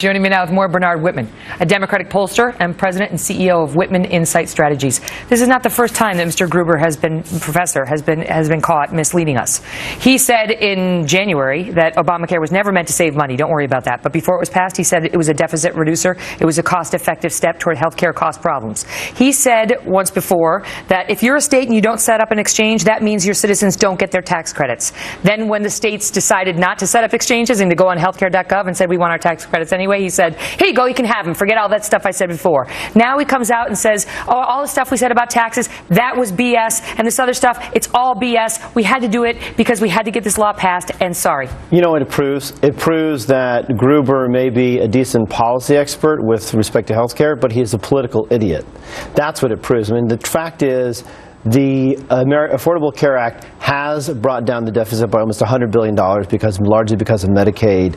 Joining me now with more Bernard Whitman, a Democratic pollster and president and CEO of Whitman Insight Strategies. This is not the first time that Mr. Gruber has been caught misleading us. He said in January that Obamacare was never meant to save money. Don't worry about that. But before it was passed, he said it was a deficit reducer. It was a cost-effective step toward health care cost problems. He said once before that if you're a state and you don't set up an exchange, that means your citizens don't get their tax credits. Then when the states decided not to set up exchanges and to go on healthcare.gov and said we want our tax credits anyway, he said, here you go, you can have them. Forget all that stuff I said before. Now he comes out and says, oh, all the stuff we said about taxes, that was BS, and this other stuff, it's all BS. We had to do it because we had to get this law passed, and sorry. You know what it proves? It proves that Gruber may be a decent policy expert with respect to health care, but he's a political idiot. That's what it proves. I mean, the fact is, the Affordable Care Act has brought down the deficit by almost $100 billion largely because of Medicaid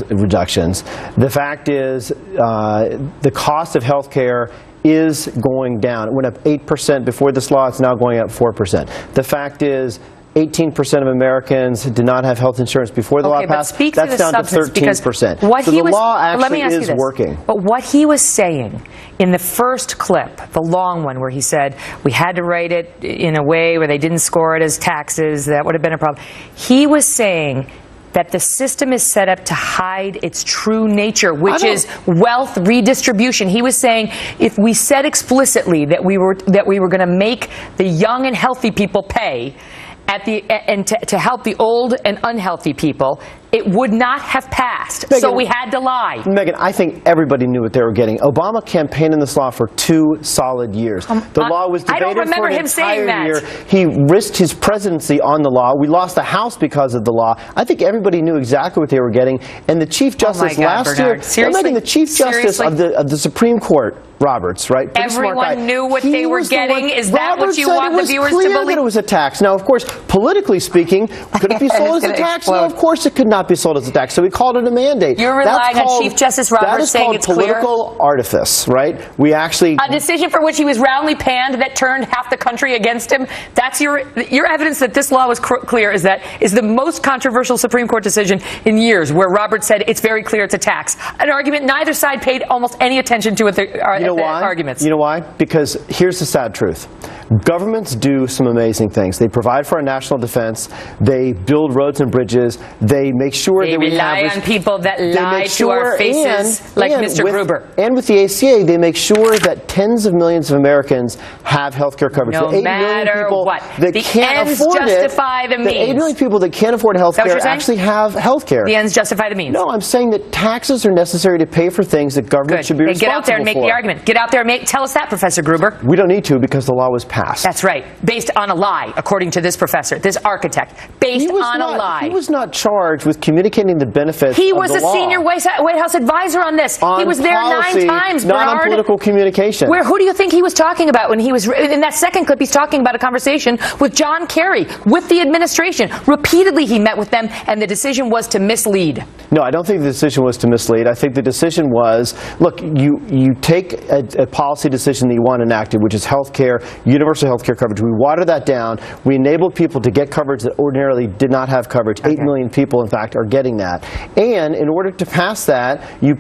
reductions. The fact is the cost of health care is going down. It went up 8% before this law. It's now going up 4%. The fact is 18% of Americans did not have health insurance before the law passed. That's down to 13%. So the law actually is working. But what he was saying in the first clip, the long one where he said we had to write it in a way where they didn't score it as taxes, that would have been a problem. He was saying that the system is set up to hide its true nature, which is wealth redistribution. He was saying if we said explicitly that we were going to make the young and healthy people pay to help the old and unhealthy people, it would not have passed. Megyn, so we had to lie. Megyn, I think everybody knew what they were getting. Obama campaigned in this law for 2 solid years. The law was debated I don't remember him saying that. Year. He risked his presidency on the law. We lost the House because of the law. I think everybody knew exactly what they were getting. And the Chief Justice last year, Megyn, the Chief Justice of the Supreme Court, Roberts, right? Everyone knew what they were getting. Is that what you want the viewers to believe? That it was a tax. Now, of course, politically speaking, could it be sold as a tax? No, of course it could not be sold as a tax. So we called it a mandate. You're relying on Chief Justice Roberts saying it's clear? That is called political artifice, right? We actually... A decision for which he was roundly panned that turned half the country against him. That's your evidence that this law was clear is the most controversial Supreme Court decision in years, where Roberts said it's very clear it's a tax. An argument neither side paid almost any attention to at the arguments. You know why? Because here's the sad truth. Governments do some amazing things. They provide for our national defense. They build roads and bridges. They make sure that we rely on people that lie to our faces, like Mr. Gruber. And with the ACA, they make sure that tens of millions of Americans have health care coverage. No matter what. The ends justify the means. The 8 million people that can't afford health care actually have health care. The ends justify the means. No, I'm saying that taxes are necessary to pay for things that government should be responsible for. Get out there and make the argument. Get out there and tell us that, Professor Gruber. We don't need to because the law was passed. That's right. Based on a lie, according to this professor, this architect. Based on a lie. He was not charged with communicating the benefits of the law. He was a senior White House advisor on this. He was there policy, 9 times, not Bernard. on political communication. Who do you think he was talking about when he was in that second clip? He's talking about a conversation with John Kerry, with the administration. Repeatedly he met with them, and the decision was to mislead. No, I don't think the decision was to mislead. I think the decision was, look, you take a policy decision that you want enacted, which is health care, universal health care coverage. We water that down. We enable people to get coverage that ordinarily did not have coverage. 8 million people, in fact, are getting that. And in order to pass that, you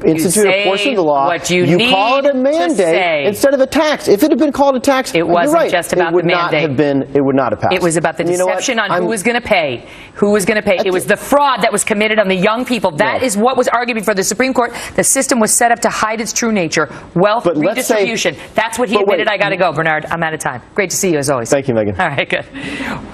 institute a portion of the law. You call it a mandate instead of a tax. If it had been called a tax, it wasn't just about the mandate. It would not have passed. It was about the deception on who was going to pay. Who was going to pay. It was the fraud that was committed on the young people. That is what was argued before the Supreme Court. The system was set up to hide its true nature. Wealth redistribution. That's what he admitted. I got to go, Bernard. I'm out of time. Great to see you as always. Thank you, Megyn. All right, good.